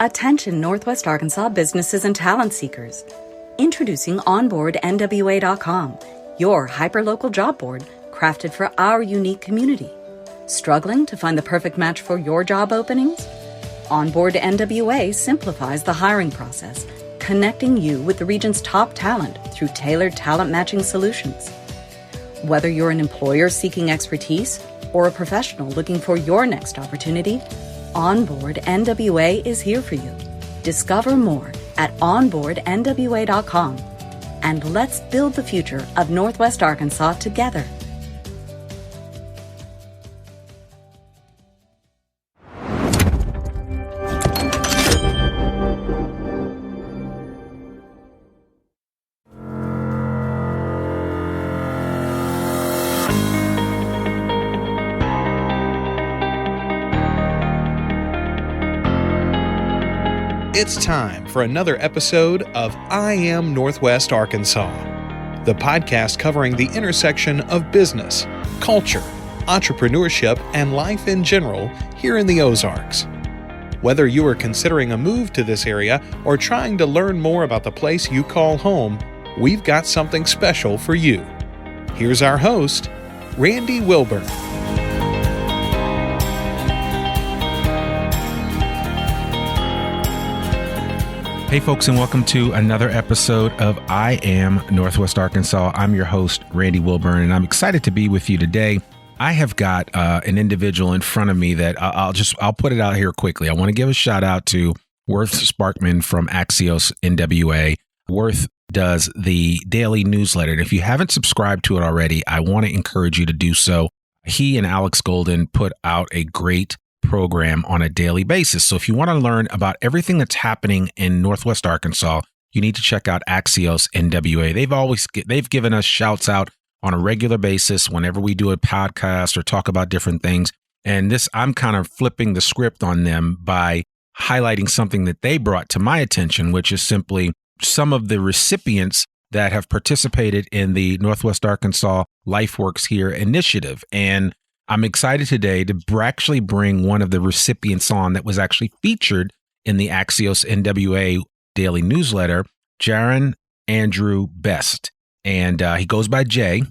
Attention Northwest Arkansas businesses and talent seekers. Introducing OnboardNWA.com, your hyperlocal job board crafted for our unique community. Struggling to find the perfect match for your job openings? Onboard NWA simplifies the hiring process, connecting you with the region's top talent through tailored talent matching solutions. Whether you're an employer seeking expertise or a professional looking for your next opportunity, Onboard NWA is here for you. Discover more at onboardnwa.com, and let's build the future of Northwest Arkansas together. It's time for another episode of I Am Northwest Arkansas, the podcast covering the intersection of business, culture, entrepreneurship, and life in general here in the Ozarks. Whether you are considering a move to this area or trying to learn more about the place you call home, we've got something special for you. Here's our host, Randy Wilburn. Hey folks, and welcome to another episode of I Am Northwest Arkansas. I'm your host, Randy Wilburn, and I'm excited to be with you today. I have got an individual in front of me that I'll put it out here quickly. I want to give a shout out to Worth Sparkman from Axios NWA. Worth does the daily newsletter, and if you haven't subscribed to it already, I want to encourage you to do so. He and Alex Golden put out a great program on a daily basis. So if you want to learn about everything that's happening in Northwest Arkansas, you need to check out Axios NWA. They've given us shouts out on a regular basis whenever we do a podcast or talk about different things. And this, I'm kind of flipping the script on them by highlighting something that they brought to my attention, which is simply some of the recipients that have participated in the Northwest Arkansas LifeWorks Here initiative. And I'm excited today to actually bring one of the recipients on that was actually featured in the Axios NWA daily newsletter, Jaron Andrew Best. And he goes by Jay,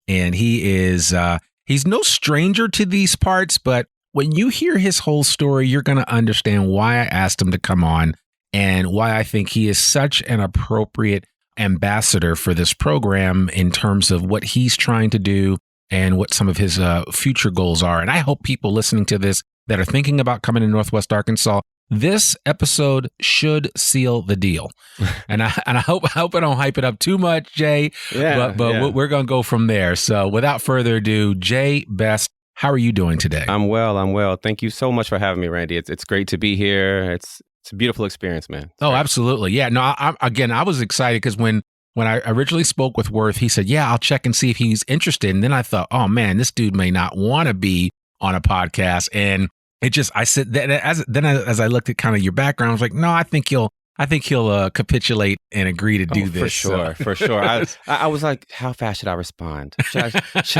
and he's no stranger to these parts, but when you hear his whole story, you're going to understand why I asked him to come on and why I think he is such an appropriate ambassador for this program in terms of what he's trying to do and what some of his future goals are. And I hope people listening to this that are thinking about coming to Northwest Arkansas, this episode should seal the deal. And I hope I don't hype it up too much, Jay, but we're going to go from there. So without further ado, Jay Best, how are you doing today? I'm well. Thank you so much for having me, Randy. It's great to be here. It's a beautiful experience, man. Oh, absolutely. Yeah. No, I was excited because when I originally spoke with Worth, he said, yeah, I'll check and see if he's interested. And then I thought, oh man, this dude may not want to be on a podcast. And as I looked at kind of your background, I was like, no, I think he'll capitulate and agree to do this. For sure. I was like, how fast should I respond? Should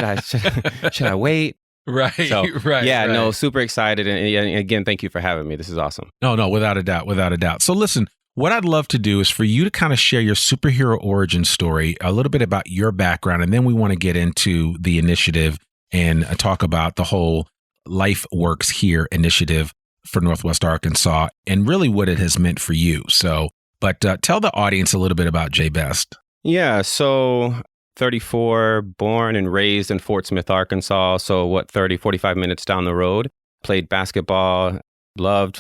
I wait? Right. So, right. Yeah, right. No, super excited. And again, thank you for having me. This is awesome. No, without a doubt. So listen, what I'd love to do is for you to kind of share your superhero origin story, a little bit about your background, and then we want to get into the initiative and talk about the whole LifeWorks Here initiative for Northwest Arkansas and really what it has meant for you. So, but tell the audience a little bit about Jay Best. Yeah, so 34, born and raised in Fort Smith, Arkansas. So 45 minutes down the road. Played basketball. Loved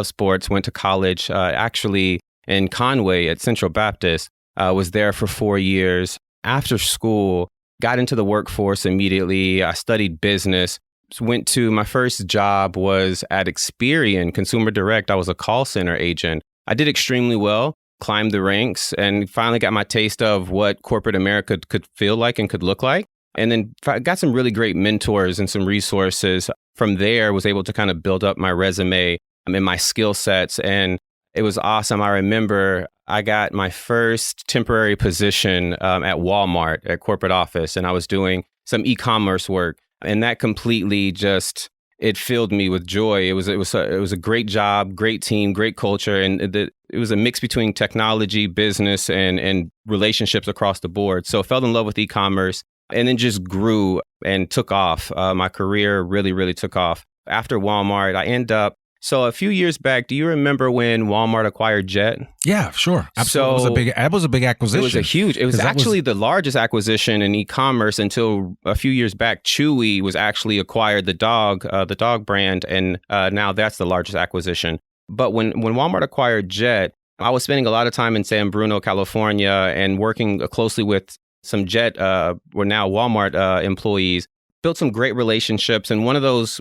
sports, went to college, actually in Conway at Central Baptist, was there for 4 years. After school, got into the workforce immediately. I studied business, went to my first job was at Experian, Consumer Direct. I was a call center agent. I did extremely well, climbed the ranks, and finally got my taste of what corporate America could feel like and could look like. And then got some really great mentors and some resources. From there, was able to kind of build up my resume and my skill sets. And it was awesome. I remember I got my first temporary position at Walmart at corporate office, and I was doing some e-commerce work. And that completely just it filled me with joy. It was a great job, great team, great culture, and it was a mix between technology, business, and relationships across the board. So I fell in love with e-commerce, and then just grew and took off. My career really, really took off. After Walmart, I end up. So a few years back, do you remember when Walmart acquired Jet? Yeah, sure. Absolutely. It was a big acquisition. It was actually the largest acquisition in e-commerce until a few years back. Chewy was actually acquired the dog brand, and now that's the largest acquisition. But when Walmart acquired Jet, I was spending a lot of time in San Bruno, California, and working closely with some Jet, or now Walmart employees. Built some great relationships, and one of those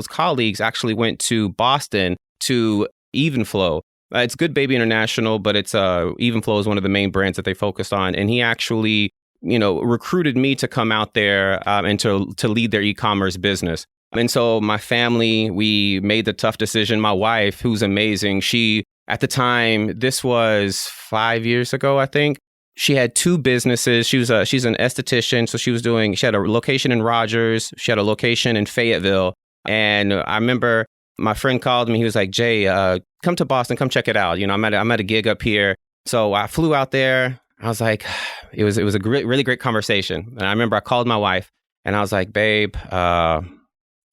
colleagues actually went to Boston to Evenflow. It's Good Baby International, but it's Evenflow is one of the main brands that they focused on, and he actually recruited me to come out there and to lead their e-commerce business. And so my family, we made the tough decision. My wife, who's amazing, she at the time, this was 5 years ago, I think. She had two businesses. She's an esthetician. So she had a location in Rogers. She had a location in Fayetteville. And I remember my friend called me. He was like, Jay, come to Boston, come check it out. I'm at a gig up here. So I flew out there. I was like, it was a really great conversation. And I remember I called my wife and I was like, babe,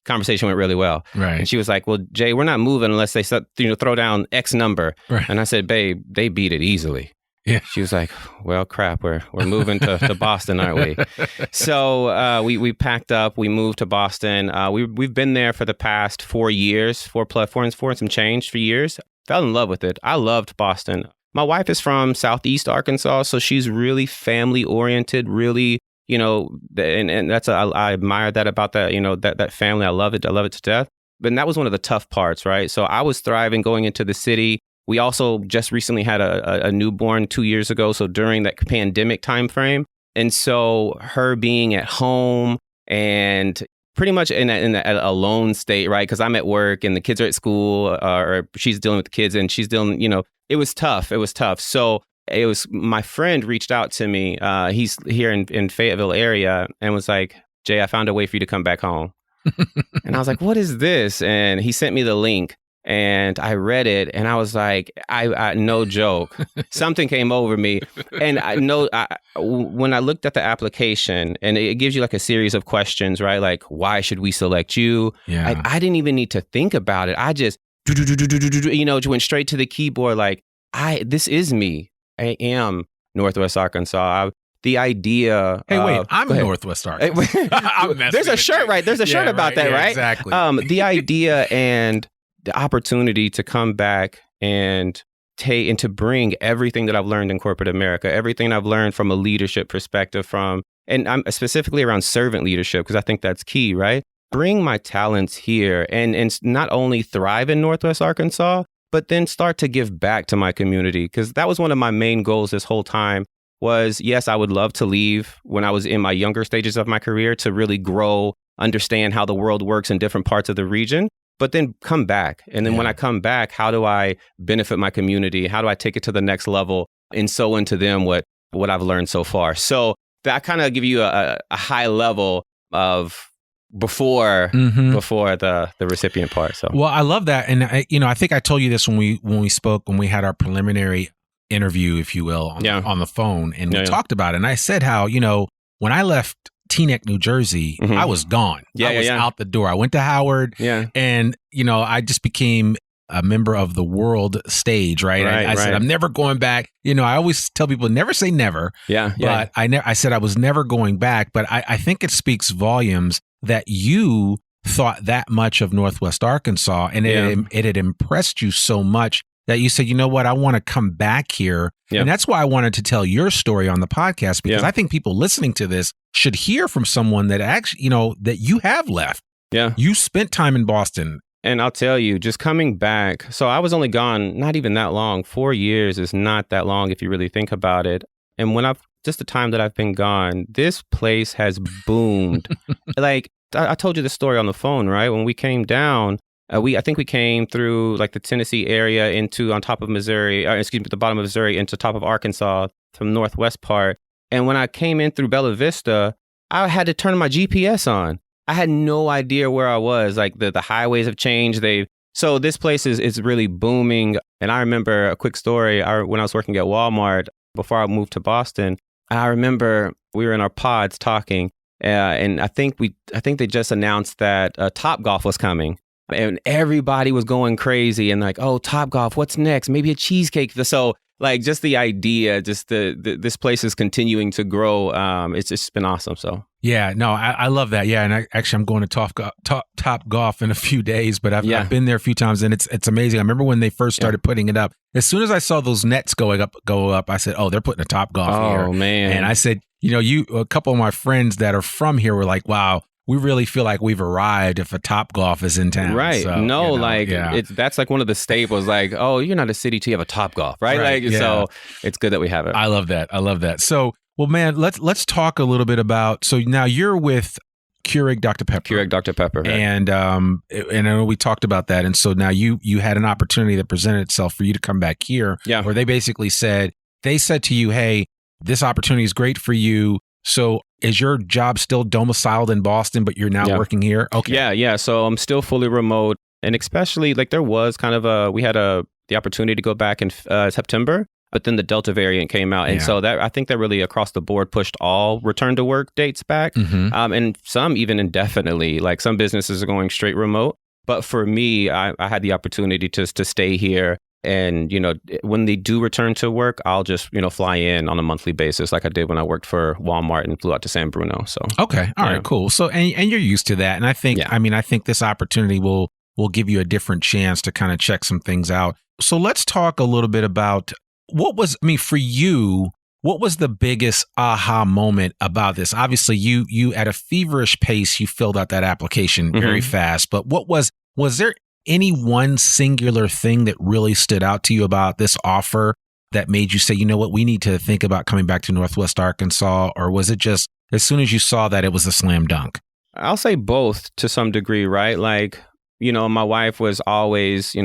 conversation went really well. Right. And she was like, well, Jay, we're not moving unless they throw down X number. Right. And I said, babe, they beat it easily. Yeah. She was like, well, crap, we're moving to Boston, aren't we? So we packed up, we moved to Boston. We've been there for the past 4 years, four and some change for years. Fell in love with it. I loved Boston. My wife is from Southeast Arkansas, so she's really family oriented, really, and that's I admire that about that, that family. I love it to death. But that was one of the tough parts, right? So I was thriving going into the city. We also just recently had a newborn 2 years ago, so during that pandemic timeframe. And so her being at home and pretty much in a lone state, right? Because I'm at work and the kids are at school, or she's dealing with the kids and she's dealing, it was tough. So my friend reached out to me. He's here in Fayetteville area and was like, Jay, I found a way for you to come back home. And I was like, what is this? And he sent me the link. And I read it and I was like, I no joke. Something came over me. And when I looked at the application, and it gives you like a series of questions, right? Like, why should we select you? Yeah. I didn't even need to think about it. I just, went straight to the keyboard. Like, this is me. I am Northwest Arkansas. The idea. Hey, wait, I'm Northwest Arkansas. There's a shirt, right? There's a shirt about that, right? Exactly. The idea and the opportunity to come back and to bring everything that I've learned in corporate America, everything I've learned from a leadership perspective and I'm specifically around servant leadership, because I think that's key, right? Bring my talents here and not only thrive in Northwest Arkansas, but then start to give back to my community. Because that was one of my main goals this whole time was, yes, I would love to leave when I was in my younger stages of my career to really grow, understand how the world works in different parts of the region. But then come back. And then when I come back, how do I benefit my community? How do I take it to the next level and sow into them what I've learned so far? So that kind of give you a high level of before the recipient part. So well, I love that. And I think I told you this when we spoke, when we had our preliminary interview, if you will, on the phone, and we talked about it. And I said how, when I left Teaneck, New Jersey, I was gone. I was out the door. I went to Howard, and I just became a member of the world stage, right? I said I'm never going back. I always tell people never say never. But I said I was never going back. But I think it speaks volumes that you thought that much of Northwest Arkansas, and it had impressed you so much that you said, you know what, I want to come back here. And that's why I wanted to tell your story on the podcast, because I think people listening to this should hear from someone that actually, that you have left. Yeah. You spent time in Boston. And I'll tell you, just coming back. So I was only gone not even that long. 4 years is not that long if you really think about it. And just the time that I've been gone, this place has boomed. Like I told you the story on the phone, right? When we came down, I think we came through like the Tennessee area on top of Missouri, the bottom of Missouri into top of Arkansas from northwest part. And when I came in through Bella Vista, I had to turn my GPS on. I had no idea where I was. Like the highways have changed. So this place is really booming. And I remember a quick story. When I was working at Walmart before I moved to Boston, I remember we were in our pods talking, and I think they just announced that Topgolf was coming, and everybody was going crazy and like, oh, Topgolf, what's next? Maybe a cheesecake. So like just the idea, just this place is continuing to grow. It's just been awesome. So. Yeah, no, I love that. Yeah, and I'm going to Top Golf in a few days, but I've been there a few times, and it's amazing. I remember when they first started putting it up. As soon as I saw those nets go up, I said, "Oh, they're putting a Top Golf here." Oh man! And I said, a couple of my friends that are from here were like, "Wow, we really feel like we've arrived if a Top Golf is in town." Right? So, that's like one of the staples. Like, oh, you're not a city till you have a Top Golf, right? So it's good that we have it. I love that. So. Well, man, let's talk a little bit about. So now you're with Keurig Dr. Pepper. Keurig Dr. Pepper, right. And I know we talked about that. And so now you had an opportunity that presented itself for you to come back here. Yeah. Where they said to you, hey, this opportunity is great for you. So is your job still domiciled in Boston, but you're now working here? Okay. Yeah. So I'm still fully remote, and especially like there was kind of we had the opportunity to go back in September. But then the Delta variant came out. And so I think that really across the board pushed all return to work dates back. Mm-hmm. And some even indefinitely. Like some businesses are going straight remote. But for me, I had the opportunity to stay here. And, when they do return to work, I'll just, fly in on a monthly basis like I did when I worked for Walmart and flew out to San Bruno. So, okay. All right, cool. So, and you're used to that. And I think, I think this opportunity will give you a different chance to kind of check some things out. So let's talk a little bit about for you, what was the biggest aha moment about this? Obviously, you at a feverish pace, you filled out that application very fast, but was there any one singular thing that really stood out to you about this offer that made you say, you know what, we need to think about coming back to Northwest Arkansas? Or was it just as soon as you saw that it was a slam dunk? I'll say both to some degree, right? Like, my wife was always,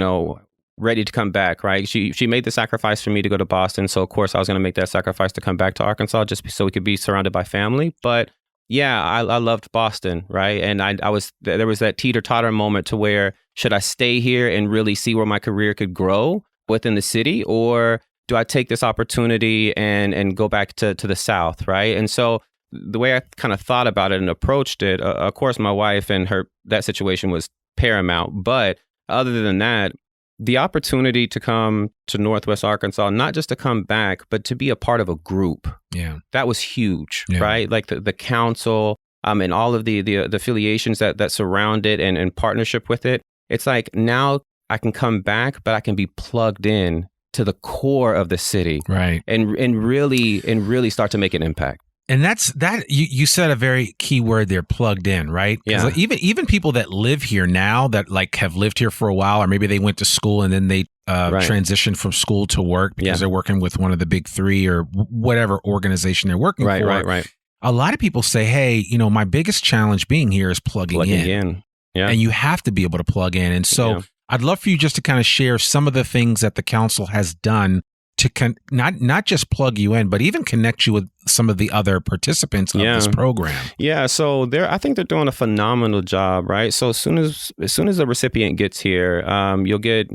ready to come back, right? She made the sacrifice for me to go to Boston. So of course I was going to make that sacrifice to come back to Arkansas just so we could be surrounded by family. But yeah, I loved Boston, right? And there was that teeter-totter moment to where should I stay here and really see where my career could grow within the city, or do I take this opportunity and go back to the South, right? And so the way I kind of thought about it and approached it, of course my wife and that situation was paramount. But other than that, the opportunity to come to Northwest Arkansas, not just to come back, but to be a part of a group. Yeah. That was huge, right? Like the council and all of the affiliations that surround it and partnership with it. It's like now I can come back, but I can be plugged in to the core of the city. Right. And really start to make an impact. And that you said a very key word there, plugged in, right? Yeah. Like even people that live here now that like have lived here for a while, or maybe they went to school and then they transitioned from school to work because they're working with one of the big three or whatever organization they're working for. Right. A lot of people say, hey, my biggest challenge being here is plugging in. Yeah. And you have to be able to plug in. And so I'd love for you just to kind of share some of the things that the council has done to not just plug you in, but even connect you with some of the other participants of this program. Yeah, so I think they're doing a phenomenal job, right? So as soon as the recipient gets here, you'll get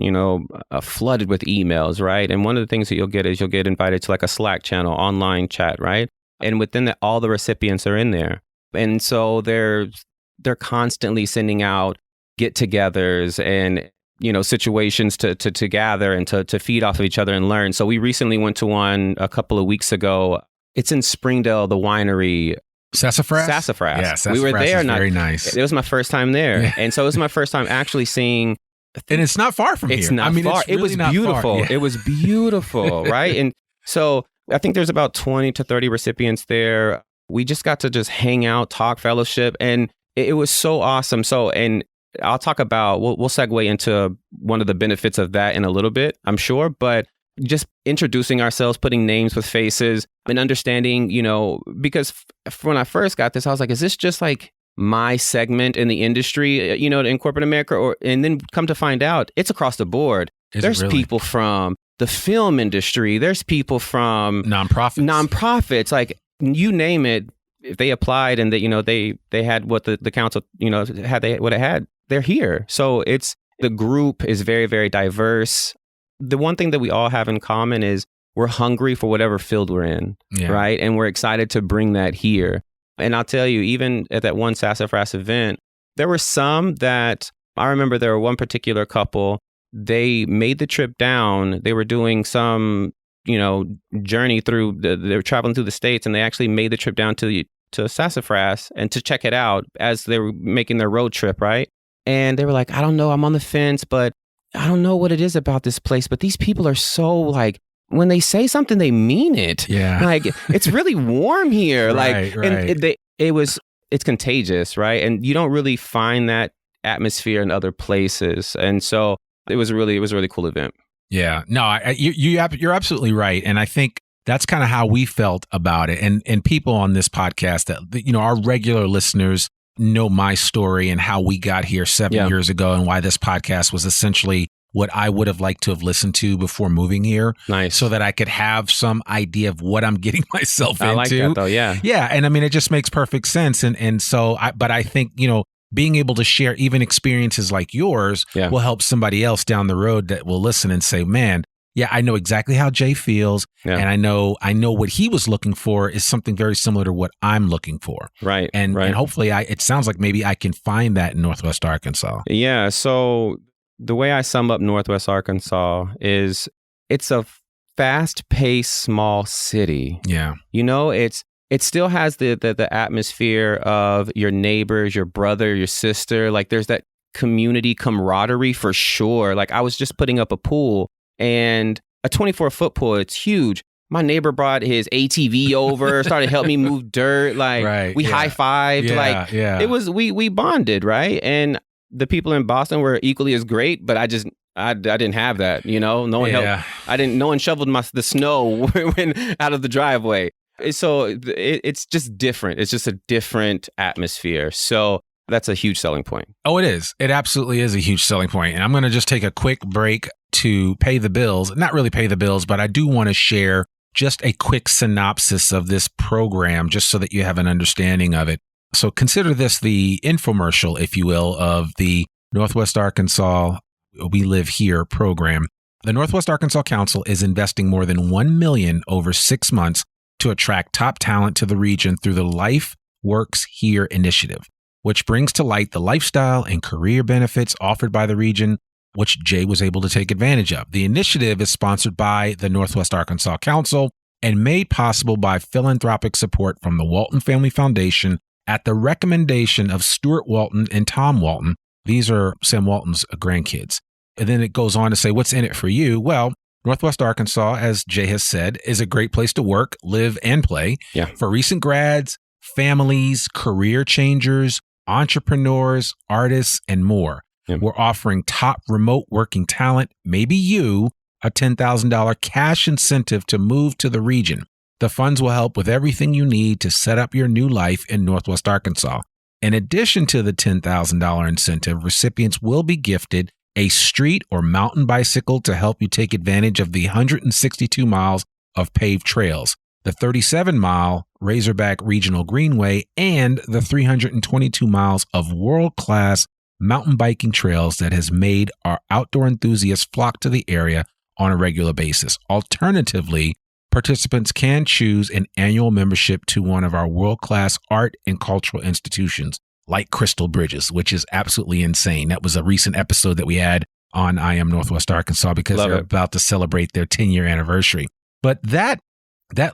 flooded with emails, right? And one of the things that you'll get invited to like a Slack channel, online chat, right? And within that, all the recipients are in there, and so they're constantly sending out get-togethers and situations to gather and to feed off of each other and learn. So we recently went to one a couple of weeks ago. It's in Springdale, the winery. Sassafras? Sassafras. Yeah, Sassafras we were there. Is very nice. It was my first time there. Yeah. And so it was my first time actually seeing. And it's not far from here. It's not far. It's really it was beautiful. Yeah. It was beautiful, right? And so I think there's about 20 to 30 recipients there. We just got to just hang out, talk, fellowship, and it was so awesome. So, and I'll talk about, we'll segue into one of the benefits of that in a little bit, I'm sure, but just introducing ourselves, putting names with faces and understanding, because when I first got this, I was like, is this just like my segment in the industry, in corporate America? And then come to find out, it's across the board. There's people from the film industry. There's people from nonprofits, like you name it. if they applied and they had what the council, had what it had, they're here. So the group is very, very diverse. The one thing that we all have in common is we're hungry for whatever field we're in, right? And we're excited to bring that here. And I'll tell you, even at that one Sassafras event, there were some that I remember. There were one particular couple, they made the trip down. They were doing some, journey through, they were traveling through the States, and they actually made the trip down to Sassafras and to check it out as they were making their road trip, right? And they were like, I don't know, I'm on the fence, but I don't know what it is about this place. But these people are so like, when they say something, they mean it. Yeah. Like, it's really warm here. Right. And it's contagious, right? And you don't really find that atmosphere in other places. And so it was a really cool event. Yeah. No, you're absolutely right. And I think that's kind of how we felt about it. And people on this podcast that, our regular listeners know my story and how we got here 7 years ago, and why this podcast was essentially what I would have liked to have listened to before moving here. Nice. So that I could have some idea of what I'm getting myself into. I like that though. Yeah. Yeah. And I mean, it just makes perfect sense. And so, but I think, being able to share even experiences like yours will help somebody else down the road that will listen and say, man, yeah, I know exactly how Jay feels. Yeah. And I know what he was looking for is something very similar to what I'm looking for. Right. And hopefully it sounds like maybe I can find that in Northwest Arkansas. Yeah. So the way I sum up Northwest Arkansas is it's a fast-paced small city. Yeah. It still has the atmosphere of your neighbors, your brother, your sister. Like, there's that community camaraderie for sure. Like, I was just putting up a pool, and a 24-foot pool, it's huge. My neighbor brought his ATV over, started helping me move dirt. Like, we high-fived. It was, we bonded, right? And the people in Boston were equally as great, but I didn't have that, No one helped. No one shoveled the snow when out of the driveway. So it's just different. It's just a different atmosphere. So that's a huge selling point. Oh, it is. It absolutely is a huge selling point. And I'm going to just take a quick break to pay the bills. Not really pay the bills, but I do want to share just a quick synopsis of this program, just so that you have an understanding of it. So consider this the infomercial, if you will, of the Northwest Arkansas We Live Here program. The Northwest Arkansas Council is investing more than $1 million over 6 months to attract top talent to the region through the Life Works Here initiative, which brings to light the lifestyle and career benefits offered by the region, which Jay was able to take advantage of. The initiative is sponsored by the Northwest Arkansas Council and made possible by philanthropic support from the Walton Family Foundation at the recommendation of Stuart Walton and Tom Walton. These are Sam Walton's grandkids. And then it goes on to say, what's in it for you? Well, Northwest Arkansas, as Jay has said, is a great place to work, live, and play for recent grads, families, career changers, entrepreneurs, artists, and more. Yeah. We're offering top remote working talent, maybe you, a $10,000 cash incentive to move to the region. The funds will help with everything you need to set up your new life in Northwest Arkansas. In addition to the $10,000 incentive, recipients will be gifted a street or mountain bicycle to help you take advantage of the 162 miles of paved trails, the 37-mile Razorback Regional Greenway, and the 322 miles of world-class mountain biking trails that has made our outdoor enthusiasts flock to the area on a regular basis. Alternatively, participants can choose an annual membership to one of our world-class art and cultural institutions, like Crystal Bridges, which is absolutely insane. That was a recent episode that we had on I Am Northwest Arkansas because they're about to celebrate their 10-year anniversary. But that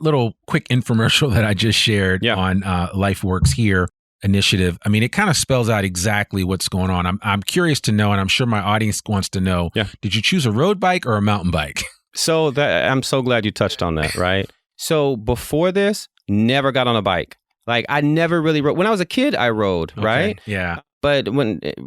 little quick infomercial that I just shared on Life Works Here initiative, I mean, it kind of spells out exactly what's going on. I'm curious to know, and I'm sure my audience wants to know, did you choose a road bike or a mountain bike? So I'm so glad you touched on that, right? So before this, never got on a bike. Like, I never really rode. When I was a kid, I rode, right? Yeah. But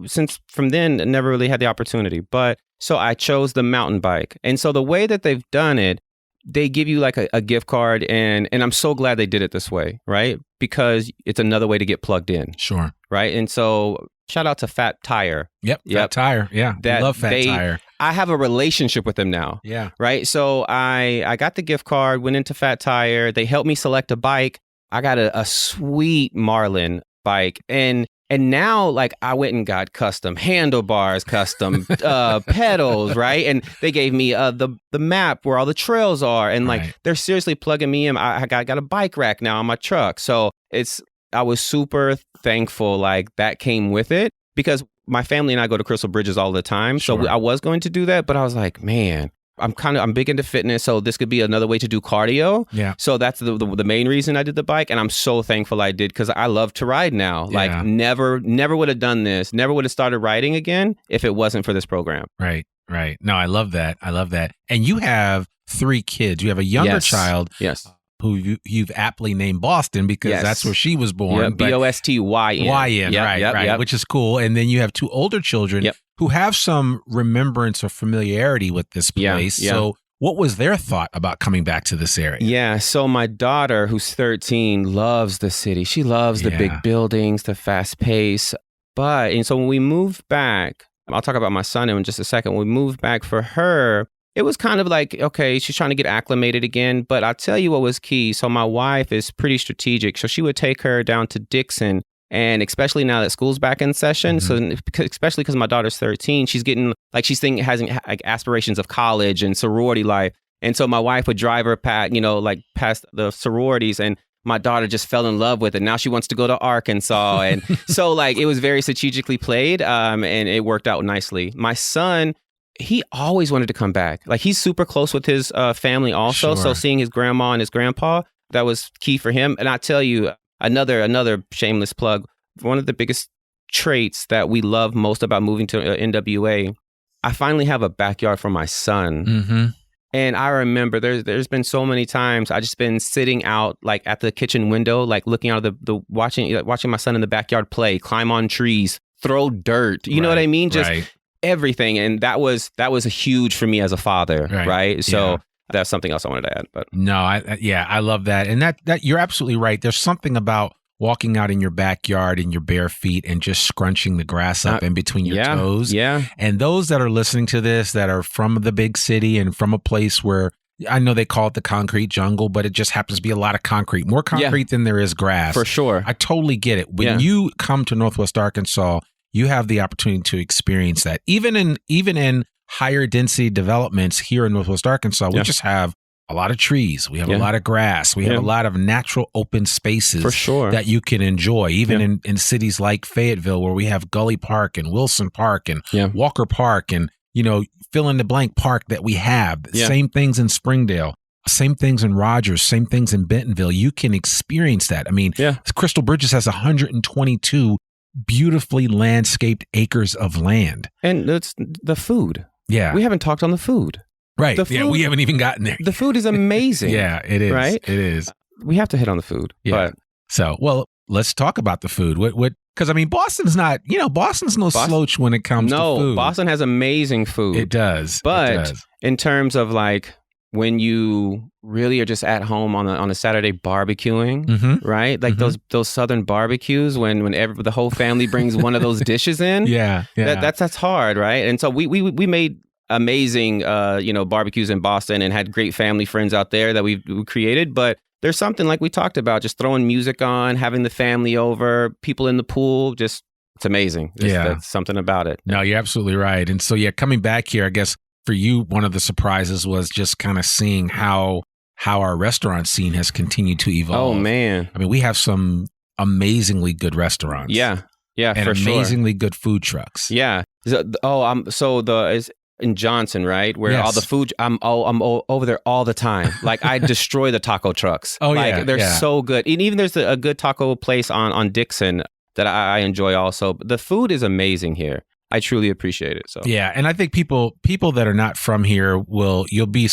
since from then, I never really had the opportunity. But so I chose the mountain bike. And so the way that they've done it, they give you like a gift card. And I'm so glad they did it this way, right? Because it's another way to get plugged in. Sure. Right. And so shout out to Fat Tire. Yep. Fat Tire. Yeah. I love Fat Tire. I have a relationship with them now. Yeah. Right. So I got the gift card, went into Fat Tire. They helped me select a bike. I got a sweet Marlin bike, and now, like, I went and got custom handlebars, custom pedals, right? And they gave me the map where all the trails are, and like they're seriously plugging me in. I got a bike rack now on my truck, so I was super thankful like that came with it, because my family and I go to Crystal Bridges all the time, so I was going to do that, but I was like, man, I'm big into fitness, so this could be another way to do cardio. Yeah. So that's the main reason I did the bike, and I'm so thankful I did, because I love to ride now. Yeah. Like never would have done this, never would have started riding again if it wasn't for this program. Right. No, I love that. And you have 3 kids. You have a younger child. Yes. Who you've aptly named Boston, because that's where she was born. Yeah, Bostyn. Right, which is cool. And then you have 2 older children who have some remembrance or familiarity with this place. Yeah. So what was their thought about coming back to this area? Yeah, so my daughter, who's 13, loves the city. She loves the big buildings, the fast pace. And so when we moved back, I'll talk about my son in just a second. When we moved back, for her, it was kind of like, okay, she's trying to get acclimated again. But I'll tell you what was key. So my wife is pretty strategic. So she would take her down to Dixon. And especially now that school's back in session, so especially because my daughter's 13, she's getting like, has like aspirations of college and sorority life. And so my wife would drive her past the sororities, and my daughter just fell in love with it. Now she wants to go to Arkansas. And so like it was very strategically played, and it worked out nicely. My son, he always wanted to come back. Like, he's super close with his family also. Sure. So seeing his grandma and his grandpa, that was key for him. And I tell you, another shameless plug, one of the biggest traits that we love most about moving to NWA, I finally have a backyard for my son. Mm-hmm. And I remember there's been so many times I just been sitting out like at the kitchen window, like looking out of the watching my son in the backyard play, climb on trees, throw dirt. You know what I mean? Just everything. And that was a huge for me as a father. Right. So that's something else I wanted to add. But no, I love that. And that you're absolutely right. There's something about walking out in your backyard in your bare feet and just scrunching the grass up in between your toes. Yeah. And those that are listening to this that are from the big city and from a place where, I know they call it the concrete jungle, but it just happens to be a lot of concrete, more concrete than there is grass. For sure. I totally get it. When you come to Northwest Arkansas, you have the opportunity to experience that. Even in higher density developments here in Northwest Arkansas, we just have a lot of trees. We have a lot of grass. We have a lot of natural open spaces that you can enjoy, even in cities like Fayetteville, where we have Gully Park and Wilson Park and Walker Park and, fill in the blank park that we have. Same things in Springdale, same things in Rogers, same things in Bentonville. You can experience that. I mean, Crystal Bridges has 122 beautifully landscaped acres of land. And it's the food. Yeah. We haven't talked on the food. Right. We haven't even gotten there. The food is amazing. It is. Right? It is. We have to hit on the food. Yeah. But let's talk about the food. Because, I mean, Boston's no slouch when it comes to food. No, Boston has amazing food. It does. But in terms of like when you really are just at home on a Saturday barbecuing, right? Like those Southern barbecues when the whole family brings one of those dishes in. That's hard, right? And so we made amazing barbecues in Boston and had great family friends out there that we created. But there's something like we talked about, just throwing music on, having the family over, people in the pool, it's amazing. That's something about it. No, you're absolutely right. And so coming back here, I guess for you, one of the surprises was just kind of seeing how our restaurant scene has continued to evolve. Oh man. I mean, we have some amazingly good restaurants. Yeah, and for amazingly good food trucks. Yeah. Is in Johnson, right? Where all the food, I'm over there all the time. Like I destroy the taco trucks. They're so good. And even there's a good taco place on Dixon that I enjoy also. But the food is amazing here. I truly appreciate it. So and I think people that are not from here you'll be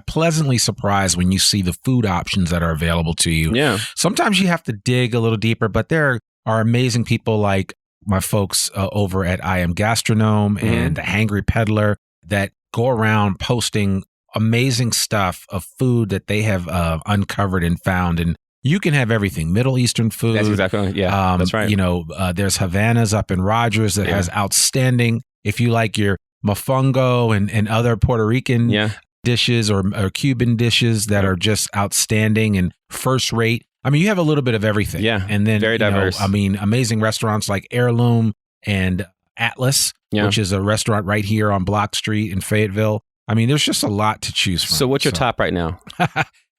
pleasantly surprised when you see the food options that are available to you. Yeah. Sometimes you have to dig a little deeper, but there are amazing people like my folks over at I Am Gastronome and the Hangry Peddler that go around posting amazing stuff of food that they have uncovered and found. And you can have everything, Middle Eastern food. That's exactly, that's right. There's Havana's up in Rogers that has outstanding, if you like your mofongo and other Puerto Rican dishes or Cuban dishes that are just outstanding and first rate. I mean, you have a little bit of everything. Yeah. And then, very diverse. I mean, amazing restaurants like Heirloom and Atlas, which is a restaurant right here on Block Street in Fayetteville. I mean, there's just a lot to choose from. So what's your top right now?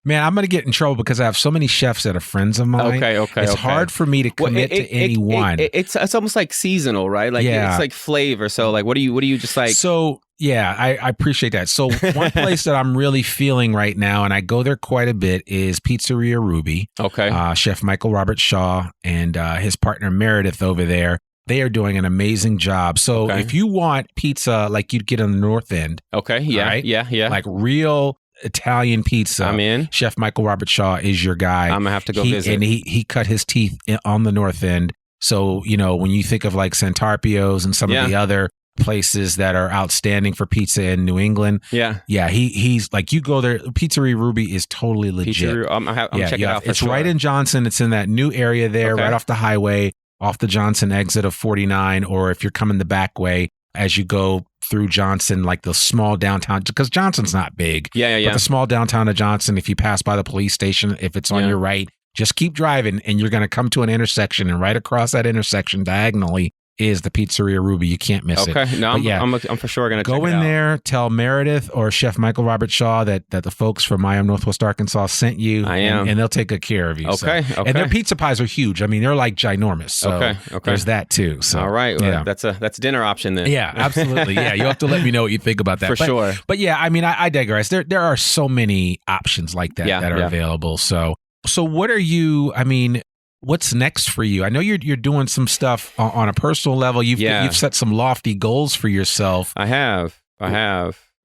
Man, I'm going to get in trouble because I have so many chefs that are friends of mine. It's hard for me to commit to any one. It's almost like seasonal, right? Like it's like flavor. So like, what do you just like? So yeah, I appreciate that. So one place that I'm really feeling right now, and I go there quite a bit, is Pizzeria Ruby. Okay. Chef Michael Robert Shaw and his partner Meredith over there. They are doing an amazing job. So if you want pizza like you'd get on the North End. Okay. Yeah. Right? Yeah. Like real Italian pizza. I'm in. Chef Michael Robert Shaw is your guy. I'm gonna have to go visit. And he cut his teeth on the North End. So, when you think of like Santarpio's and some of the other places that are outstanding for pizza in New England. Yeah. He's like, you go there. Pizzeria Ruby is totally legit. I'm checking it out for It's sure. right in Johnson. It's in that new area there, right off the highway, off the Johnson exit of 49. Or if you're coming the back way as you go through Johnson, like the small downtown, because Johnson's not big. Yeah. But the small downtown of Johnson, if you pass by the police station, if it's on your right, just keep driving and you're going to come to an intersection, and right across that intersection diagonally is the Pizzeria Ruby. You can't miss it. Okay. No, I'm for sure going to go in there, tell Meredith or Chef Michael Robert Shaw that the folks from I Am Northwest Arkansas sent you. And they'll take good care of you. Okay. And their pizza pies are huge. I mean, they're like ginormous. So there's that too. So all right. Well, that's dinner option then. Yeah, absolutely. Yeah. You'll have to let me know what you think about that. For sure. But yeah, I mean, I digress. There are so many options like that that are available. So what are you, I mean, what's next for you? I know you're doing some stuff on a personal level. You've set some lofty goals for yourself. I have.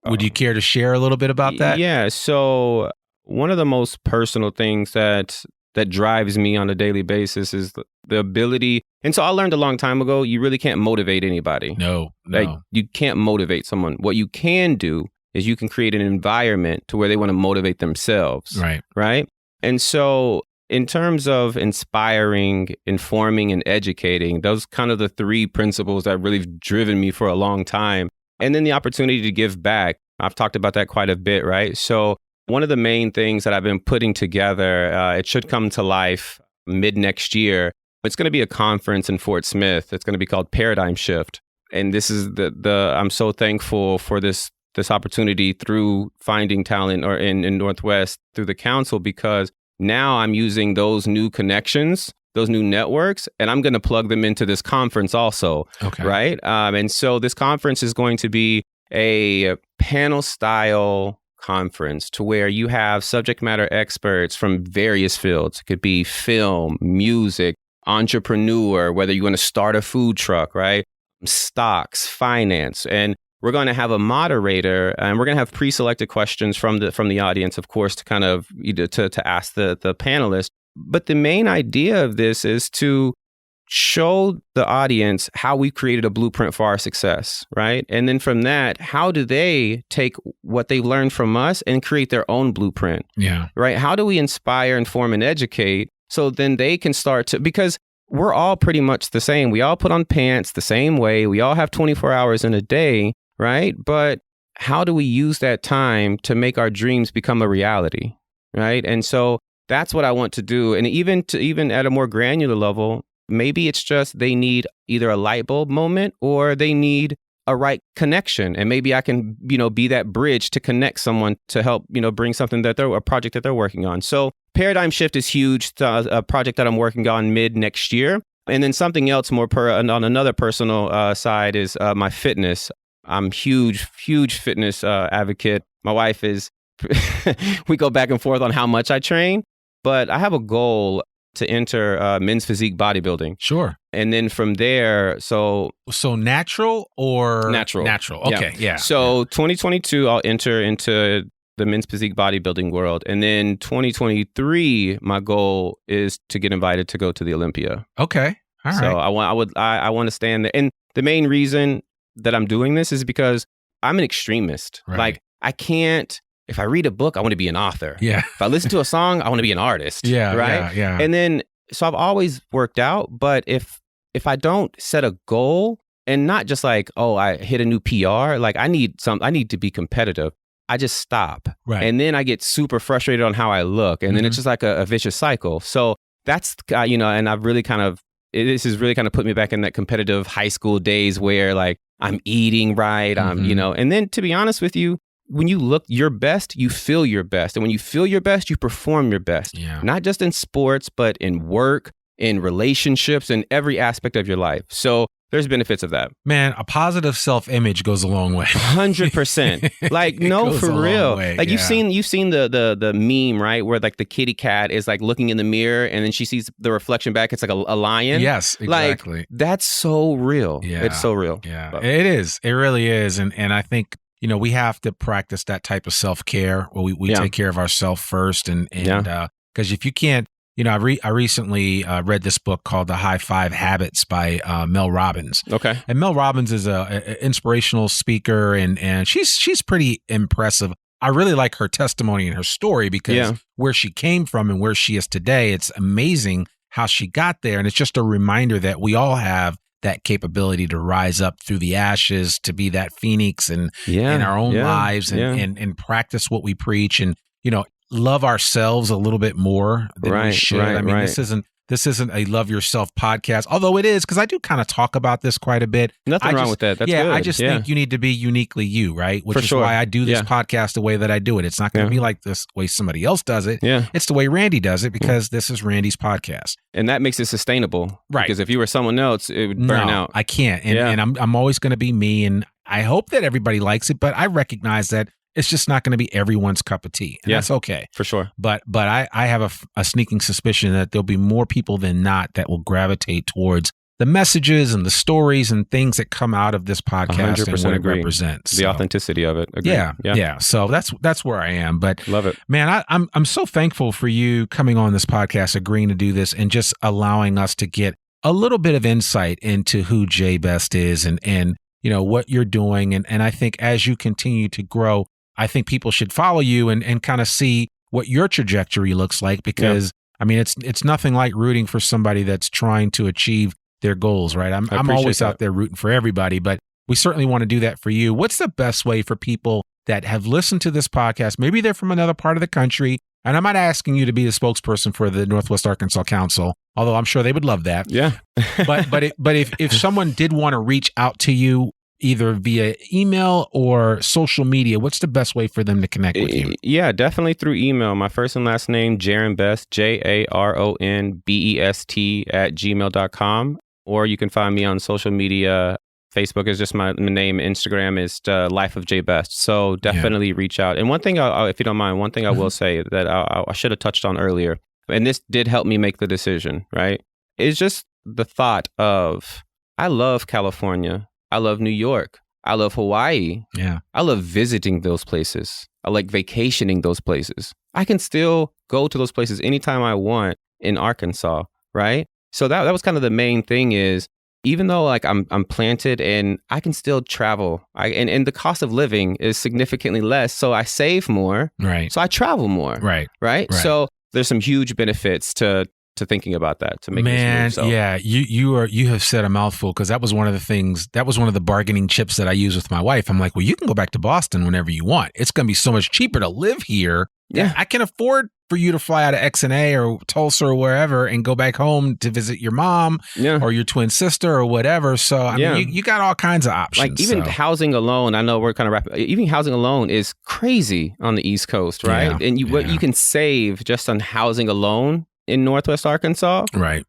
Would you care to share a little bit about that? Yeah. So one of the most personal things that drives me on a daily basis is the ability. And so I learned a long time ago, you really can't motivate anybody. No. Like, you can't motivate someone. What you can do is you can create an environment to where they want to motivate themselves. Right. And so in terms of inspiring, informing, and educating, those kind of the three principles that really have driven me for a long time. And then the opportunity to give back. I've talked about that quite a bit, right? So one of the main things that I've been putting together, it should come to life mid next year. It's going to be a conference in Fort Smith. It's going to be called Paradigm Shift. And this is I'm so thankful for this opportunity through finding talent or in Northwest through the council, because now I'm using those new connections, those new networks, and I'm going to plug them into this conference also. Okay. Right. And so this conference is going to be a panel style conference to where you have subject matter experts from various fields. It could be film, music, entrepreneur, whether you want to start a food truck, right? Stocks, finance. And we're going to have a moderator, and we're going to have pre-selected questions from the audience, of course, to kind of to ask the panelists. But the main idea of this is to show the audience how we created a blueprint for our success, right? And then from that, how do they take what they learned from us and create their own blueprint? Yeah. Right? How do we inspire, inform, and educate so then they can start to, because we're all pretty much the same. We all put on pants the same way. We all have 24 hours in a day. Right. But how do we use that time to make our dreams become a reality? Right. And so that's what I want to do. And even at a more granular level, maybe it's just they need either a light bulb moment or they need a right connection. And maybe I can, be that bridge to connect someone to help, bring something a project that they're working on. So Paradigm Shift is huge, a project that I'm working on mid next year. And then something else more on another personal side is my fitness. I'm huge fitness advocate. My wife is, we go back and forth on how much I train, but I have a goal to enter men's physique bodybuilding. Sure. And then from there, so natural or? Natural. Okay. Yeah. So 2022, I'll enter into the men's physique bodybuilding world. And then 2023, my goal is to get invited to go to the Olympia. Okay. All right. So I want to stand there. And the main reason that I'm doing this is because I'm an extremist. Right. Like, I can't, if I read a book, I want to be an author. Yeah. If I listen to a song, I want to be an artist. Yeah. Right. Yeah. And then, so I've always worked out, but if I don't set a goal and not just like, oh, I hit a new PR, like I need to be competitive. I just stop. Right. And then I get super frustrated on how I look. And then it's just like a vicious cycle. So that's, and I've really this has really kind of put me back in that competitive high school days where like I'm eating right. And then to be honest with you, when you look your best, you feel your best. And when you feel your best, you perform your best. Yeah. Not just in sports, but in work, in relationships, in every aspect of your life. So there's benefits of that. Man, a positive self-image goes a long way. 100%. Like, no, for real. Like you've seen the meme, right? Where like the kitty cat is like looking in the mirror and then she sees the reflection back. It's like a lion. Yes, exactly. Like, that's so real. Yeah. It's so real. Yeah, it is. It really is. And I think, we have to practice that type of self-care where we take care of ourselves first. And because if you can't, I recently read this book called The High Five Habits by Mel Robbins. Okay. And Mel Robbins is a inspirational speaker, and she's pretty impressive. I really like her testimony and her story because where she came from and where she is today, it's amazing how she got there. And it's just a reminder that we all have that capability to rise up through the ashes, to be that phoenix in our own lives and practice what we preach and, love ourselves a little bit more than we should. I mean, this isn't a love yourself podcast, although it is, because I do kind of talk about this quite a bit. Nothing wrong with that. That's good. I just think you need to be uniquely you, right? Which is why I do this podcast the way that I do it. It's not going to be like this way somebody else does it. Yeah. It's the way Randy does it because this is Randy's podcast. And that makes it sustainable. Right. Because if you were someone else, it would burn out. I can't. And I'm always going to be me. And I hope that everybody likes it, but I recognize that it's just not going to be everyone's cup of tea. And that's okay. For sure. But I have a sneaking suspicion that there'll be more people than not that will gravitate towards the messages and the stories and things that come out of this podcast 100% and what agree. it represents. The authenticity of it. Agree. Yeah. So that's where I am. But love it. Man, I'm so thankful for you coming on this podcast, agreeing to do this and just allowing us to get a little bit of insight into who Jay Best is and what you're doing. And I think as you continue to grow, I think people should follow you and kind of see what your trajectory looks like because, I mean, it's nothing like rooting for somebody that's trying to achieve their goals, right? I'm always out there rooting for everybody, but we certainly want to do that for you. What's the best way for people that have listened to this podcast? Maybe they're from another part of the country, and I'm not asking you to be the spokesperson for the Northwest Arkansas Council, although I'm sure they would love that. Yeah. but if someone did want to reach out to you, either via email or social media, what's the best way for them to connect with you? Yeah, definitely through email. My first and last name, Jaron Best, JaronBest @gmail.com. Or you can find me on social media. Facebook is just my name. Instagram is Life of Jay Best. So definitely reach out. And one thing, if you don't mind, one thing I will say that I should have touched on earlier, and this did help me make the decision, right? It's just the thought of, I love California. I love New York. I love Hawaii. Yeah. I love visiting those places. I like vacationing those places. I can still go to those places anytime I want in Arkansas, right? So that was kind of the main thing is, even though like I'm planted and I can still travel, and the cost of living is significantly less, so I save more. Right. So I travel more. Right. So there's some huge benefits to thinking about that, to make this move. So. Yeah, you have said a mouthful because that was one of the bargaining chips that I use with my wife. I'm like, well, you can go back to Boston whenever you want. It's going to be so much cheaper to live here. Yeah, I can afford for you to fly out of XNA or Tulsa or wherever and go back home to visit your mom or your twin sister or whatever. So I mean, you got all kinds of options. Like even housing alone, I know we're kind of wrapping. Even housing alone is crazy on the East Coast, right? Yeah, and what you can save just on housing alone in Northwest Arkansas, right?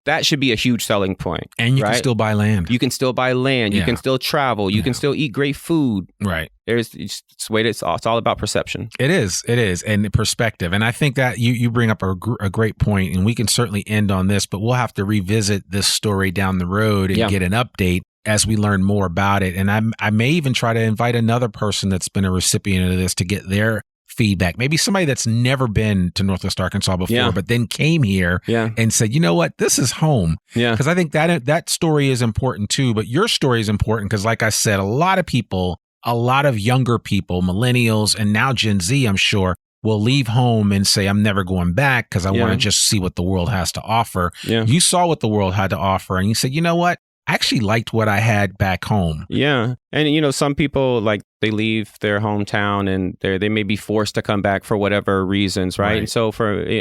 That should be a huge selling point. And you can still buy land. You can still buy land. You can still travel. You can still eat great food. Right. It's all about perception. It is, and perspective. And I think that you bring up a great point, and we can certainly end on this, but we'll have to revisit this story down the road and get an update as we learn more about it. And I may even try to invite another person that's been a recipient of this to get their feedback. Maybe somebody that's never been to Northwest Arkansas before, but then came here and said, you know what, this is home. Yeah. Because I think that story is important too. But your story is important because, like I said, a lot of younger people, millennials, and now Gen Z, I'm sure, will leave home and say, I'm never going back because I want to just see what the world has to offer. Yeah. You saw what the world had to offer and you said, you know what? I actually liked what I had back home. Yeah. And, some people, like, they leave their hometown and they may be forced to come back for whatever reasons, right? And so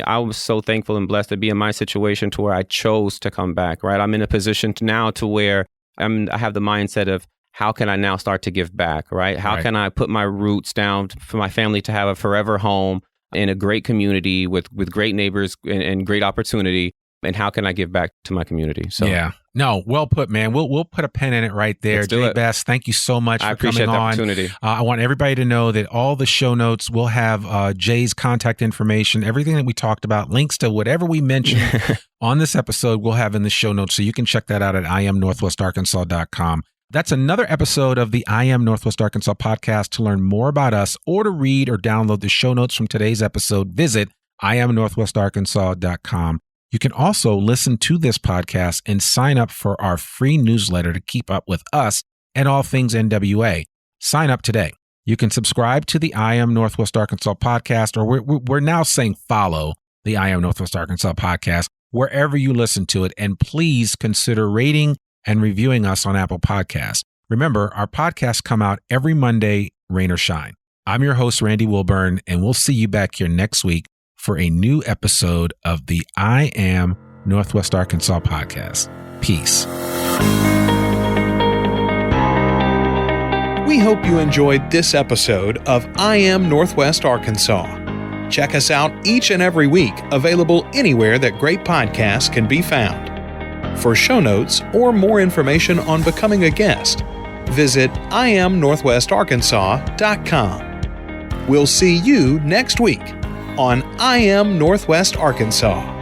I was so thankful and blessed to be in my situation to where I chose to come back, right? I'm in a position now to where I have the mindset of how can I now start to give back, right? How can I put my roots down for my family to have a forever home in a great community with great neighbors and great opportunity? And how can I give back to my community? So yeah, no, well put, man. We'll put a pin in it right there. Jay Best, thank you so much for coming on. I appreciate the opportunity. I want everybody to know that all the show notes will have Jay's contact information, everything that we talked about, links to whatever we mentioned on this episode, we'll have in the show notes. So you can check that out at IamNorthwestArkansas.com. That's another episode of the I Am Northwest Arkansas podcast. To learn more about us or to read or download the show notes from today's episode, visit IamNorthwestArkansas.com. You can also listen to this podcast and sign up for our free newsletter to keep up with us and all things NWA. Sign up today. You can subscribe to the I Am Northwest Arkansas podcast, or we're now saying follow the I Am Northwest Arkansas podcast wherever you listen to it. And please consider rating and reviewing us on Apple Podcasts. Remember, our podcasts come out every Monday, rain or shine. I'm your host, Randy Wilburn, and we'll see you back here next week for a new episode of the I Am Northwest Arkansas podcast. Peace. We hope you enjoyed this episode of I Am Northwest Arkansas. Check us out each and every week, available anywhere that great podcasts can be found. For show notes or more information on becoming a guest, visit IamNorthwestArkansas.com. We'll see you next week on I Am Northwest Arkansas.